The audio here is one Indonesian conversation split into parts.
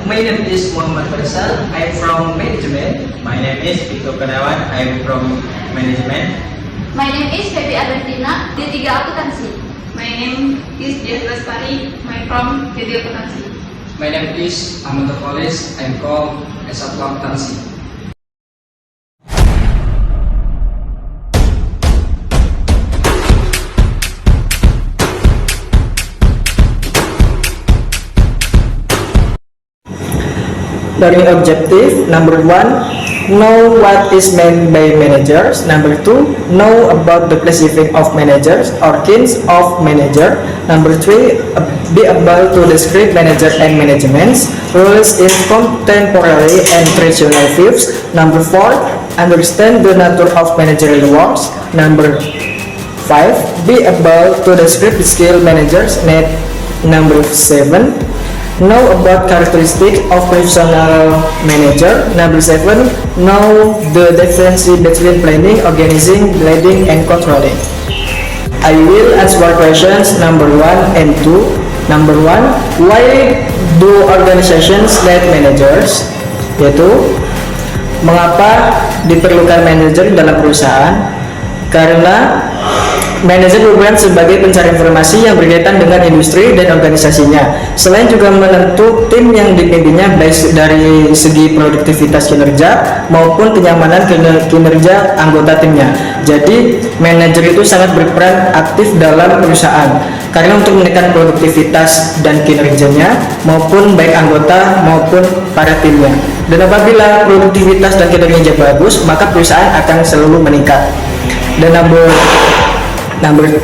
My name is Muhammad Faisal. I'm from management. My name is Vito Gunawan. I'm from management. My name is Febi Albertina, D3 Akuntansi. My name is Dias Lestari. I'm from D3 Akuntansi. My name is Ahmad Kholis. I'm from S1 Akuntansi. Learning objective number 1, know what is meant by managers. Number 2, know about the classifying of managers or kinds of manager. Number 3, be able to describe manager and managements, roles in contemporary and traditional views. Number 4, understand the nature of managerial works. Number 5, be able to describe the skill managers need. Number 7, know about characteristics of professional manager. Number 7, know the difference between planning, organizing, leading, and controlling. I will answer questions number 1 and 2. Number 1, why do organizations need managers? Yaitu, mengapa diperlukan manajer dalam perusahaan? Karena manajer berperan sebagai pencari informasi yang berkaitan dengan industri dan organisasinya. Selain juga menentu tim yang dipimpinnya baik dari segi produktivitas kinerja maupun kenyamanan kinerja anggota timnya. Jadi, manajer itu sangat berperan aktif dalam perusahaan karena untuk menekan produktivitas dan kinerjanya maupun baik anggota maupun para timnya. Dan apabila produktivitas dan kinerjanya bagus, maka perusahaan akan selalu meningkat. Dan Number 2,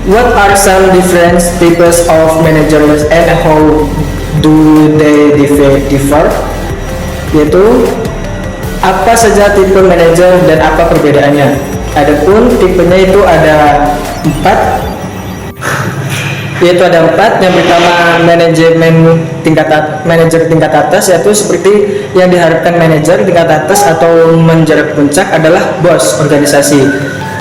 what are some different types of managers and how do they differ? Yaitu, apa saja tipe manajer dan apa perbedaannya? Adapun tipenya itu ada 4. Yaitu ada 4. Yang pertama, manajer tingkat atas, yaitu seperti yang diharapkan manajer tingkat atas atau menjabat puncak adalah bos organisasi.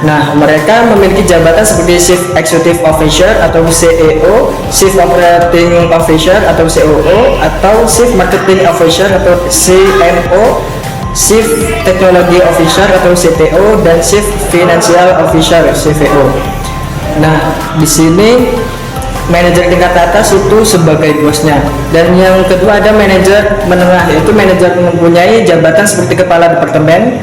Nah, mereka memiliki jabatan seperti Chief Executive Officer atau CEO, Chief Operating Officer atau COO, atau Chief Marketing Officer atau CMO, Chief Technology Officer atau CTO, dan Chief Financial Officer CFO. Nah, di sini manajer tingkat atas itu sebagai bosnya. Dan yang kedua ada manajer menengah, yaitu manajer mempunyai jabatan seperti kepala departemen,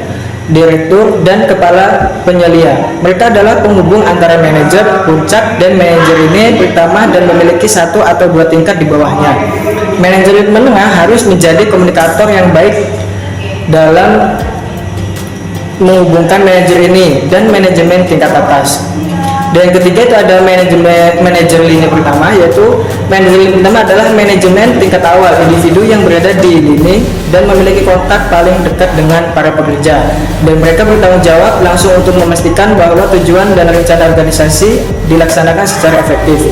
direktur, dan kepala penyelia. Mereka adalah penghubung antara manajer puncak dan manajer ini pertama dan memiliki 1 atau 2 tingkat di bawahnya. Manajer menengah harus menjadi komunikator yang baik dalam menghubungkan manajer ini dan manajemen tingkat atas. Dan yang ketiga itu ada manajer lini pertama, yaitu manajer lini pertama adalah manajemen tingkat awal, individu yang berada di lini dan memiliki kontak paling dekat dengan para pekerja, dan mereka bertanggung jawab langsung untuk memastikan bahwa tujuan dan rencana organisasi dilaksanakan secara efektif.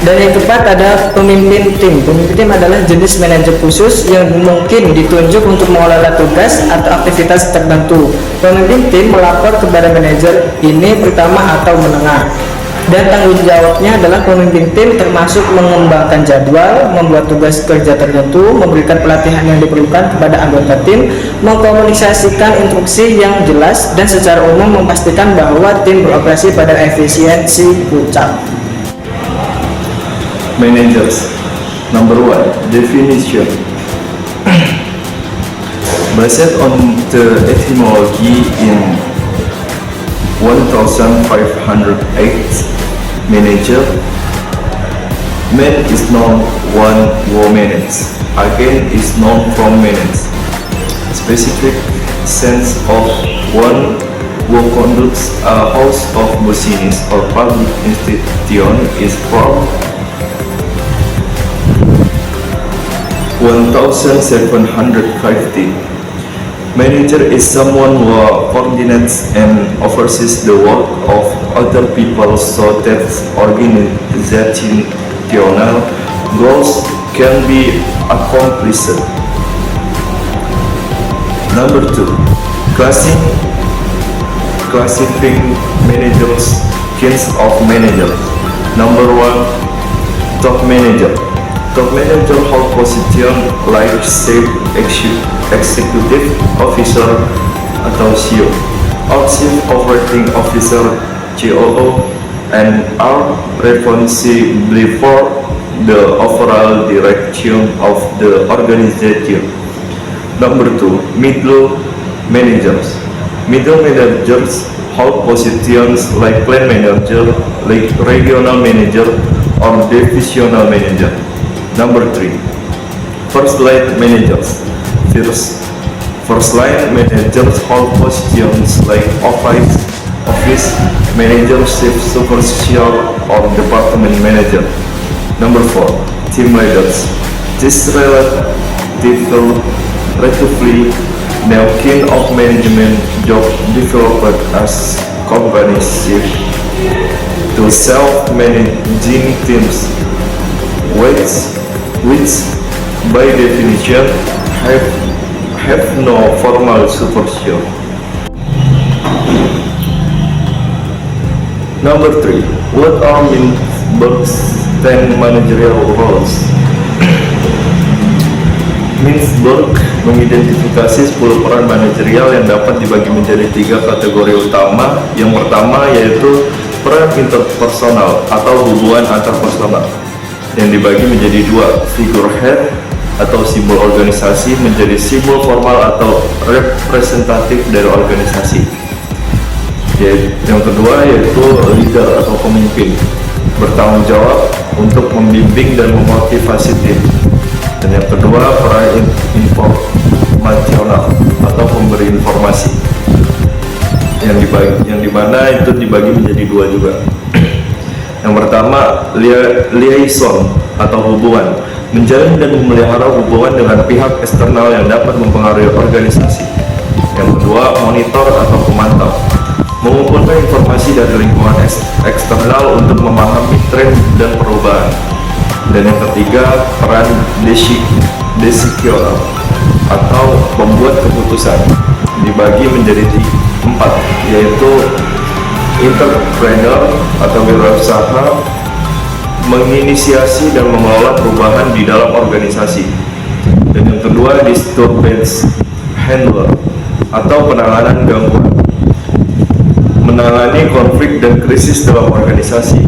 Dan yang keempat ada pemimpin tim. Pemimpin tim adalah jenis manajer khusus yang mungkin ditunjuk untuk mengelola tugas atau aktivitas tertentu. Pemimpin tim melapor kepada manajer ini pertama atau menengah, dan tanggung jawabnya adalah pemimpin tim termasuk mengembangkan jadwal, membuat tugas kerja tertentu, memberikan pelatihan yang diperlukan kepada anggota tim, mengkomunikasikan instruksi yang jelas, dan secara umum memastikan bahwa tim beroperasi pada efisiensi puncak. Managers. Number 1, definition. Based on the etymology in 1508, manager, man is known one who manages, again is known from manage. Specific sense of one who conducts a house of business or public institution is from 1750. Manager is someone who coordinates and oversees the work of other people so that organizational goals can be accomplished. Number 2, classifying managers, kinds of managers. Number 1, top manager. Top manager hold position like chief executive officer atau CEO, or chief operating officer (COO), and are responsible for the overall direction of the organization. Number 2, middle managers. Middle managers hold positions like plant manager, like regional manager, or divisional manager. Number 3, first line managers. First line managers hold positions like office manager, chief supervisor, or department manager. Number 4, team leaders. This relatively new kind of management job developed as companies shift to self-managing teams, which by definition have no formal supervision. Number 3, what are Mintzberg's 10 managerial roles? Mintzberg mengidentifikasi 10 peran manajerial yang dapat dibagi menjadi 3 kategori utama. Yang pertama yaitu peran interpersonal atau hubungan antarpersonal, yang dibagi menjadi 2, figurehead atau simbol organisasi menjadi simbol formal atau representatif dari organisasi. Yang kedua yaitu leader atau pemimpin, bertanggung jawab untuk membimbing dan memotivasi tim. Dan yang kedua, peran informasional atau pemberi informasi, yang dimana itu dibagi menjadi 2 juga. Yang pertama, liaison atau hubungan, menjalin dan memelihara hubungan dengan pihak eksternal yang dapat mempengaruhi organisasi. Yang kedua, monitor atau pemantau, mengumpulkan informasi dari lingkungan eksternal untuk memahami tren dan perubahan. Dan yang ketiga, peran decisional atau pembuat keputusan, dibagi menjadi 4, yaitu entrepreneur atau wirausaha, menginisiasi dan mengelola perubahan di dalam organisasi. Dan yang kedua, disturbance handler atau penanganan gangguan, menangani konflik dan krisis dalam organisasi.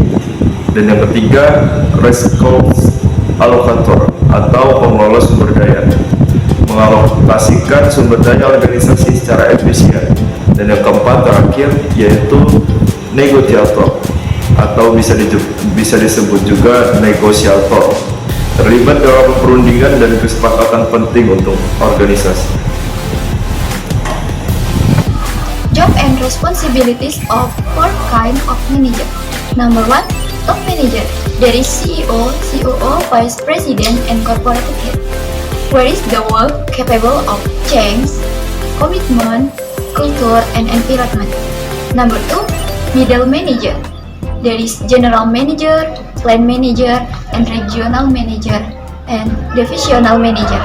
Dan yang ketiga, resource allocator atau pengelola sumber daya, mengalokasikan sumber daya organisasi secara efisien. Dan yang keempat terakhir yaitu negosiator atau bisa disebut juga negosiator, terlibat dalam perundingan dan kesepakatan penting untuk organisasi. Job and responsibilities of 4 kind of manager. Number 1, top manager. There is CEO, COO, Vice President, and corporate head. Where is the work capable of change, commitment, culture, and environment. Number 2, middle manager. There is general manager, plant manager, and regional manager, and divisional manager.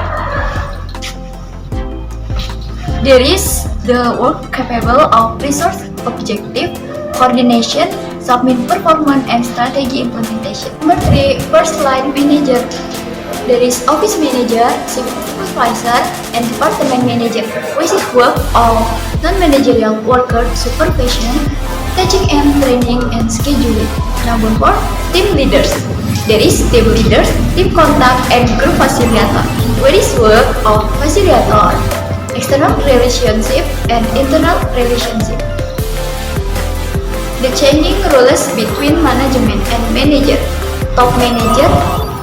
There is the work capable of resource objective, coordination, submit performance, and strategy implementation. Number 3, first line manager. There is office manager, supervisor, and department manager, which is work of non-managerial worker supervision, teaching and training, and scheduling. Number 4, team leaders. There is team leaders, team contact, and group facilitator, which is work of facilitator, external relationship, and internal relationship. The changing roles between management and manager. Top manager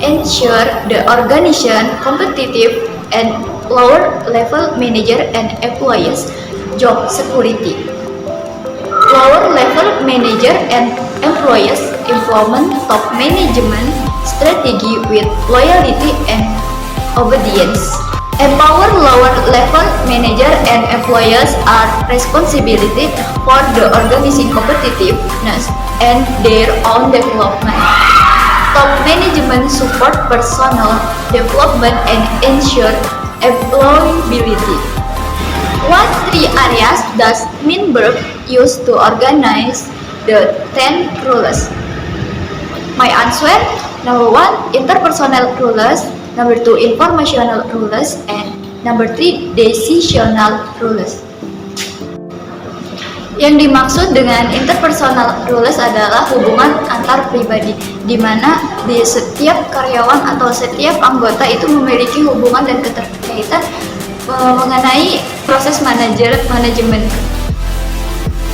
ensure the organization competitive, and lower level manager and employees job security. Lower level manager and employees implement top management strategy with loyalty and obedience. Empower lower level manager and employees are responsibility for the organizing competitiveness and their own development. Top management support personal development and ensure employability. What 3 areas does Mintzberg use to organize the 10 rules? My answer, Number 1, interpersonal rules. Number 2, informational rules. And number 3, decisional rules. Yang dimaksud dengan interpersonal rules adalah hubungan antar pribadi, di mana di setiap karyawan atau setiap anggota itu memiliki hubungan dan keterkaitan mengenai proses manajemen.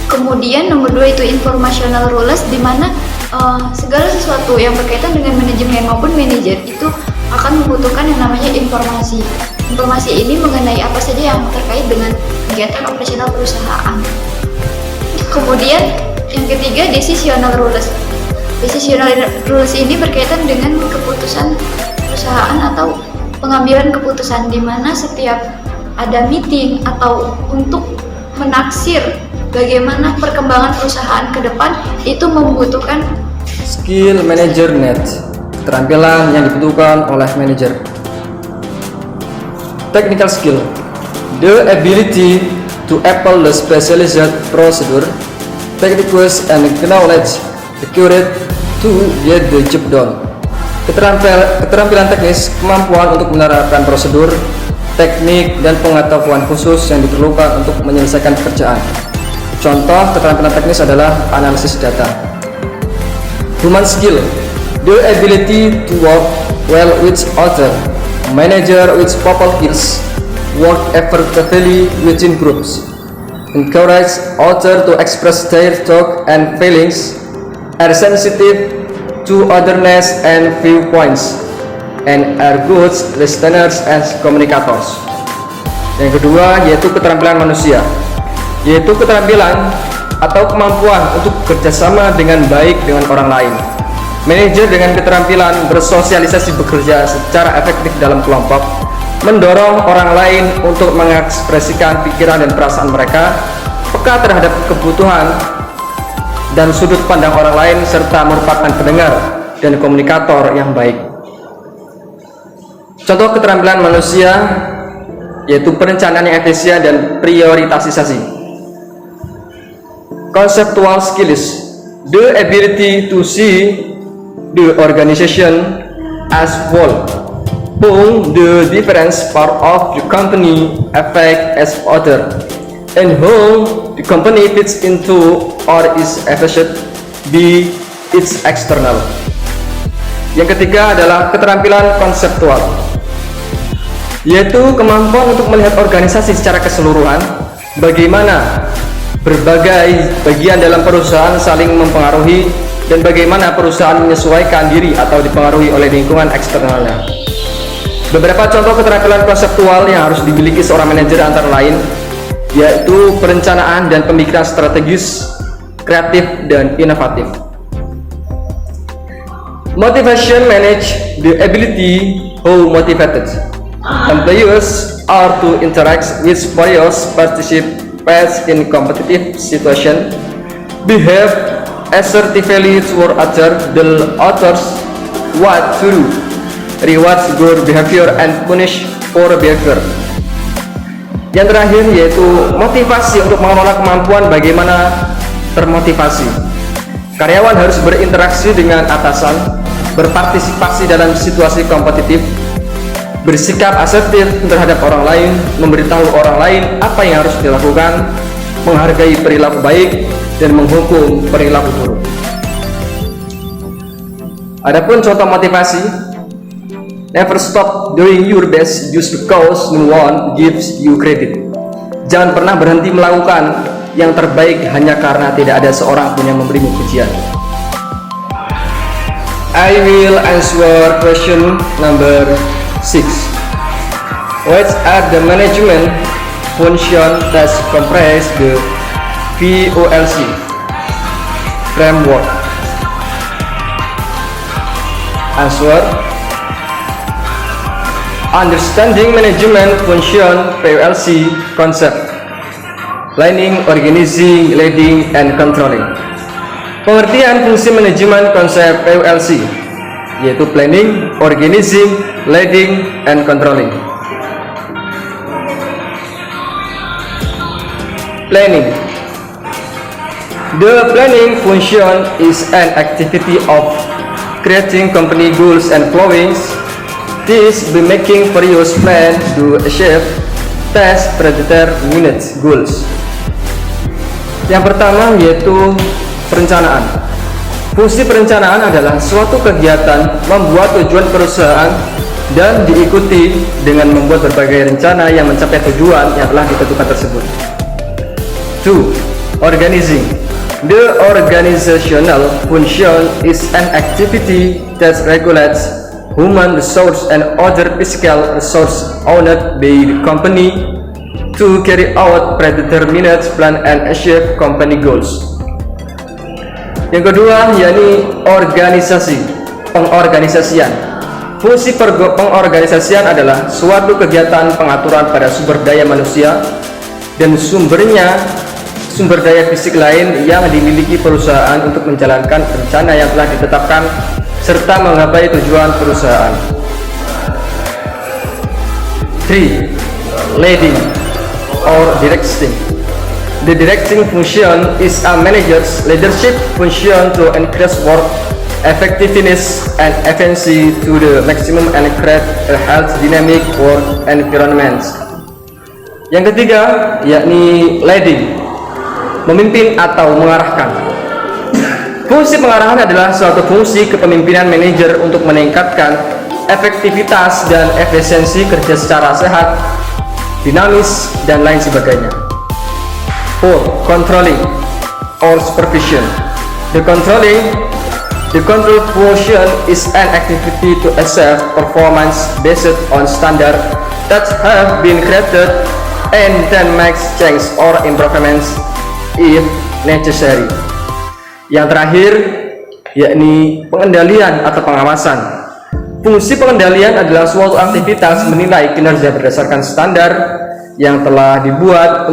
Kemudian nomor 2 itu informational rules, di mana segala sesuatu yang berkaitan dengan manajemen maupun manajer itu akan membutuhkan yang namanya informasi. Informasi ini mengenai apa saja yang terkait dengan kegiatan operasional perusahaan. Kemudian yang ketiga, decisional rules. Decisional rules ini berkaitan dengan keputusan perusahaan atau pengambilan keputusan, di mana setiap ada meeting atau untuk menaksir bagaimana perkembangan perusahaan ke depan itu membutuhkan skill manager needs, keterampilan yang dibutuhkan oleh manajer. Technical skill, the ability to apply the specialized procedure, techniques and knowledge required to get the job done. Keterampilan teknis, kemampuan untuk menerapkan prosedur, teknik dan pengetahuan khusus yang diperlukan untuk menyelesaikan pekerjaan. Contoh keterampilan teknis adalah analisis data. Human skill, the ability to work well with others, manager with people skills, work effectively within groups, encourage others to express their thoughts and feelings, are sensitive to otherness and viewpoints, and are good listeners and communicators. Yang kedua yaitu keterampilan manusia, yaitu keterampilan atau kemampuan untuk bekerjasama dengan baik dengan orang lain. Manajer dengan keterampilan bersosialisasi bekerja secara efektif dalam kelompok, mendorong orang lain untuk mengekspresikan pikiran dan perasaan mereka, peka terhadap kebutuhan dan sudut pandang orang lain, serta merupakan pendengar dan komunikator yang baik. Contoh keterampilan manusia yaitu perencanaan yang efisien dan prioritasasi. Conceptual skills, the ability to see the organization as whole, how the different part of the company affect as other, and how the company fits into or is affected by its external. Yang ketiga adalah keterampilan konseptual, yaitu kemampuan untuk melihat organisasi secara keseluruhan, bagaimana berbagai bagian dalam perusahaan saling mempengaruhi, dan bagaimana perusahaan menyesuaikan diri atau dipengaruhi oleh lingkungan eksternalnya. Beberapa contoh keterampilan konseptual yang harus dimiliki seorang manajer antara lain yaitu perencanaan dan pemikiran strategis, kreatif dan inovatif. Motivation manage, the ability how motivated employees are to interact with various participants in competitive situation, behave assertively toward others, what to do, rewards good behavior and punish poor behavior. Yang terakhir yaitu motivasi, untuk mengelola kemampuan bagaimana termotivasi. Karyawan harus berinteraksi dengan atasan, berpartisipasi dalam situasi kompetitif, bersikap asertif terhadap orang lain, memberitahu orang lain apa yang harus dilakukan, menghargai perilaku baik, dan menghukum perilaku buruk. Adapun contoh motivasi, never stop doing your best just because no one gives you credit. Jangan pernah berhenti melakukan yang terbaik hanya karena tidak ada seorang pun yang memberimu pujian. I will answer question number 6. What are the management functions that comprise the VOLC framework? Answer: understanding management function VOLC concept, planning, organizing, leading, and controlling. Pengertian fungsi manajemen konsep VOLC yaitu planning, organizing, leading, and controlling. Planning. The planning function is an activity of creating company goals and plannings. This by making various plans to achieve task predetermined goals. Yang pertama yaitu perencanaan. Fungsi perencanaan adalah suatu kegiatan membuat tujuan perusahaan dan diikuti dengan membuat berbagai rencana yang mencapai tujuan yang telah ditentukan tersebut. 2. Organizing. The organizational function is an activity that regulates human resource and other physical resource owned by the company to carry out predetermined plan and achieve company goals. Yang kedua yakni organisasi, pengorganisasian. Fungsi pengorganisasian adalah suatu kegiatan pengaturan pada sumber daya manusia dan sumber daya fisik lain yang dimiliki perusahaan untuk menjalankan rencana yang telah ditetapkan serta menggapai tujuan perusahaan. 3. Leading or directing. The directing function is a manager's leadership function to increase work effectiveness and efficiency to the maximum and create a health dynamic work environment. Yang ketiga yakni leading, memimpin atau mengarahkan. Fungsi pengarahan adalah suatu fungsi kepemimpinan manajer untuk meningkatkan efektivitas dan efisiensi kerja secara sehat, dinamis, dan lain sebagainya. 4. Controlling or supervision. The control function is an activity to assess performance based on standards that have been created and then makes change or improvements if necessary. Yang terakhir yakni pengendalian atau pengawasan. Fungsi pengendalian adalah suatu aktivitas menilai kinerja berdasarkan standar yang telah dibuat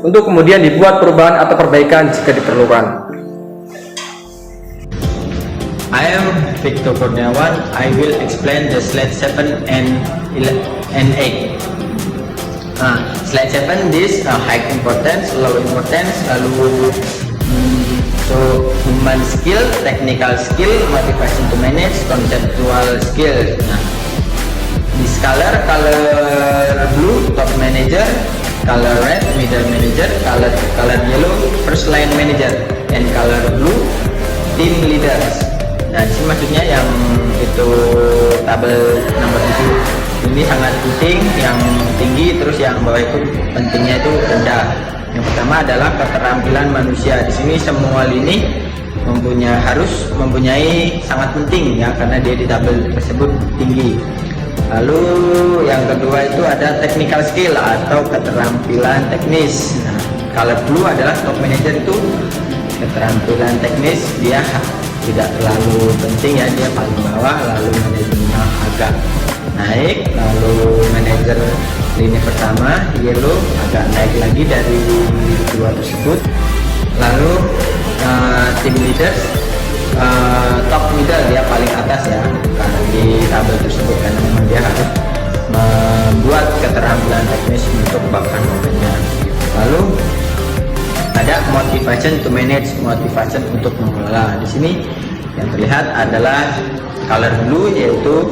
untuk kemudian dibuat perubahan atau perbaikan jika diperlukan. I am Victor Kurniawan. I will explain the slide 7 and 8. Slide 7 this high importance, low importance, lalu so human skill, technical skill, motivation to manage, conceptual skill. This color blue top manager, color red middle manager, color yellow first line manager, and color blue team leaders. Nah, ini maksudnya yang itu tabel nomor 7 ini sangat penting, yang tinggi, terus yang bawah itu pentingnya itu rendah. Yang pertama adalah keterampilan manusia. Di sini semua lini harus mempunyai sangat penting ya, karena dia di tabel tersebut tinggi. Lalu yang kedua itu ada technical skill atau keterampilan teknis. Nah, color blue adalah top manager, itu keterampilan teknis dia tidak terlalu penting ya, dia paling bawah. Lalu manajernya agak naik, lalu manajer lini pertama yellow agak naik lagi dari dua tersebut. Lalu team leaders top middle dia paling atas ya karena di tabel tersebut, karena memang dia harus membuat keterampilan teknis untuk bahkan momennya. Lalu ada motivation to manage, motivation untuk mengelola. Di sini yang terlihat adalah color blue yaitu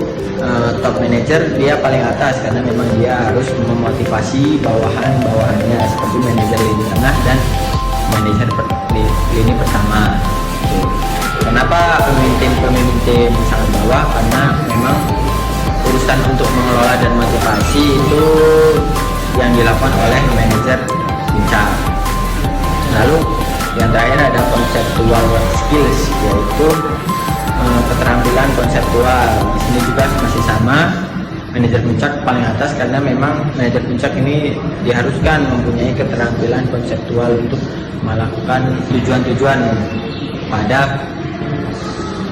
top manager, dia paling atas karena memang dia harus memotivasi bawahannya seperti manajer lini tengah dan manajer lini pertama. Kenapa pemimpin sangat bawah? Karena memang urusan untuk mengelola dan motivasi itu yang dilakukan oleh manajer puncak. Lalu yang terakhir ada conceptual skills, yaitu keterampilan konseptual. Di sini juga masih sama, manajer puncak paling atas karena memang manajer puncak ini diharuskan mempunyai keterampilan konseptual untuk melakukan tujuan-tujuan pada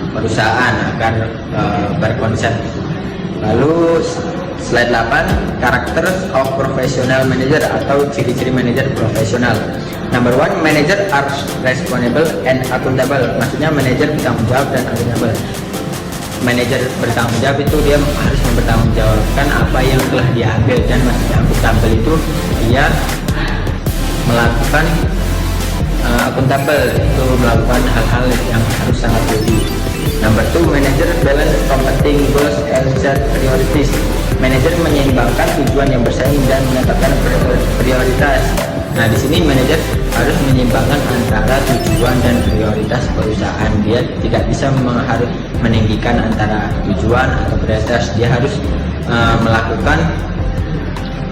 perusahaan agar berkonsep. Lalu slide 8, characters of professional manager atau ciri-ciri manajer profesional. Number 1, manager are responsible and accountable. Maksudnya manajer bertanggung jawab dan accountable. Manajer bertanggung jawab itu dia harus mempertanggungjawabkan apa yang telah diambil, dan maksudnya accountable itu dia melakukan accountable itu melakukan hal-hal yang harus sangat teliti. Number 2, manager balance competing goals and set priorities. Manajer menyeimbangkan tujuan yang bersaing dan menetapkan prioritas. Nah, di sini manajer harus menyeimbangkan antara tujuan dan prioritas perusahaan. Dia tidak bisa harus meninggikan antara tujuan atau prioritas. Dia harus melakukan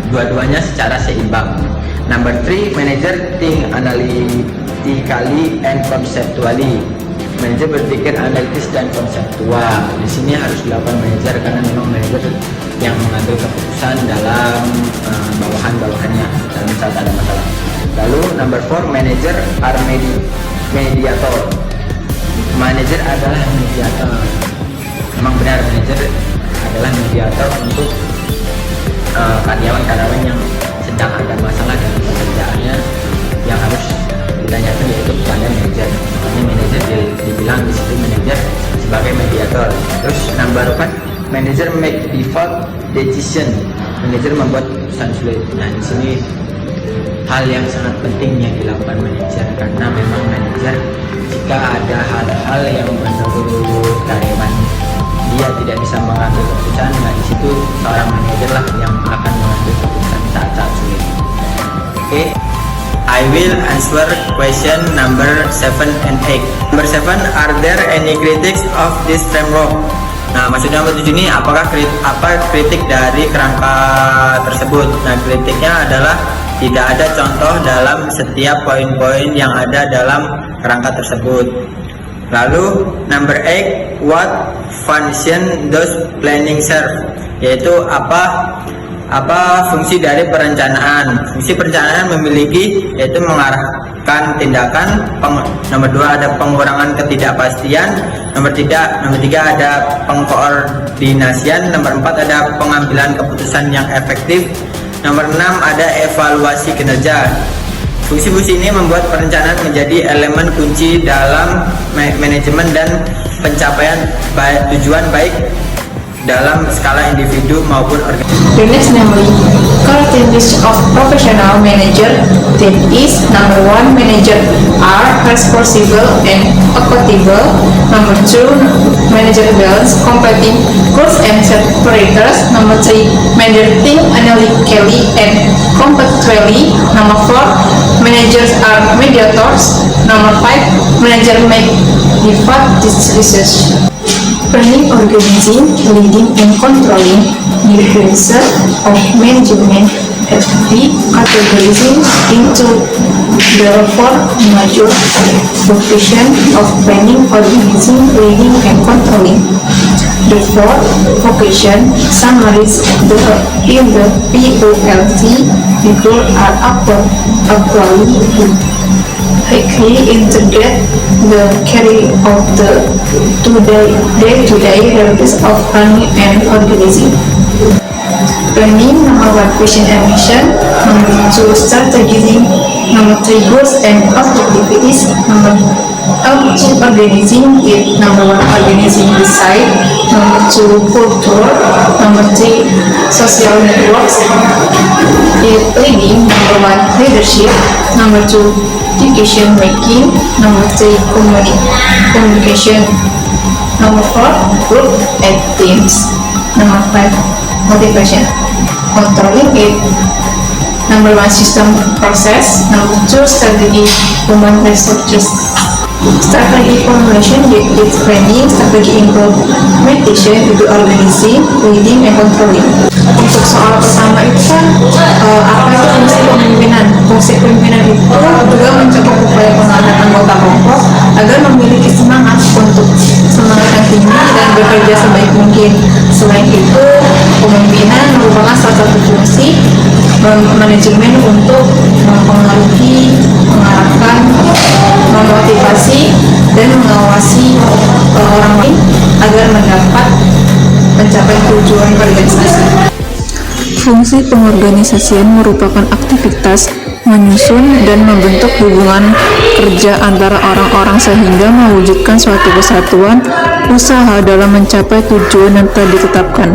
dua-duanya secara seimbang. Number 3, manager think analytically and conceptually. Manajer berpikir analitis dan konseptual. Di sini harus dilakukan manajer karena memang manajer yang mengambil keputusan dalam bawahan-bawahannya dalam saat ada masalah. Lalu number 4, manager are mediator. Manajer adalah mediator. Memang benar, manajer adalah mediator untuk karyawan-karyawan yang sedang ada masalah dalam pekerjaannya yang harus ditanyakan yaitu kepada manajer. Makanya manajer dibilang di situ manajer sebagai mediator. Terus number 4, manager make default decision. Manajer membuat keputusan sulit. Nah, di sini hal yang sangat penting yang dilakukan manajer, karena memang manajer jika ada hal-hal yang menurut karyawan dia tidak bisa mengambil keputusan, nah di situ seorang manajer lah yang akan mengambil keputusan saat-saat sulit. Oke. I will answer question number 7 and 8. Number 7, are there any critics of this framework? Nah, maksudnya nomor 7 ini apa kritik dari kerangka tersebut? Nah, kritiknya adalah tidak ada contoh dalam setiap poin-poin yang ada dalam kerangka tersebut. Lalu number 8, what function does planning serve? Yaitu apa fungsi dari perencanaan? Fungsi perencanaan memiliki yaitu mengarahkan tindakan. Nomor 2 ada pengurangan ketidakpastian. Nomor 3 ada pengkoordinasian. Nomor 4 ada pengambilan keputusan yang efektif. Nomor 6 ada evaluasi kinerja. Fungsi-fungsi ini membuat perencanaan menjadi elemen kunci dalam manajemen dan pencapaian tujuan baik dalam skala individu maupun organisasi. The next namely characteristics of professional manager, that is number 1, manager are responsible and accountable. Number 2, manager balance competing goals and set priorities. Number 3, manager think analytically and conceptually. Number 4, managers are mediators. Number 5, manager make default decisions. Planning, organizing, leading, and controlling the result of management has been categorized into the 4 major vocations of planning, organizing, leading, and controlling. The 4 vocations summarized in the POLC figure are actually quickly integrate the carry of the day-to-day realities of planning and organizing. Planning, number 1, vision and mission. Number 2, strategizing. Number 3, goals and activities. Number 2, organizing it. Number 1, organizing the site. Number 2, culture. Number 3, social networks. Leading, number 1, leadership. Number 2, decision making. Number 3, communication. Number 4, group and teams. Number 5, motivation. Controlling it. Number 1, system process. Number 2, strategy, human resources. Strategy formulation with planning, strategi implementation itu organizing, leading, and controlling. Untuk soal pertama itu kan apa itu fungsi kepemimpinan? Fungsi kepemimpinan itu juga mencakup upaya pengarahan anggota kelompok agar memiliki semangat yang tinggi dan bekerja sebaik mungkin. Selain itu, kepemimpinan merupakan salah satu fungsi manajemen untuk mempengaruhi, mengarahkan, memotivasi, dan mengawasi orang lain agar mencapai tujuan organisasi. Fungsi pengorganisasian merupakan aktivitas menyusun dan membentuk hubungan kerja antara orang-orang sehingga mewujudkan suatu kesatuan usaha dalam mencapai tujuan yang telah ditetapkan.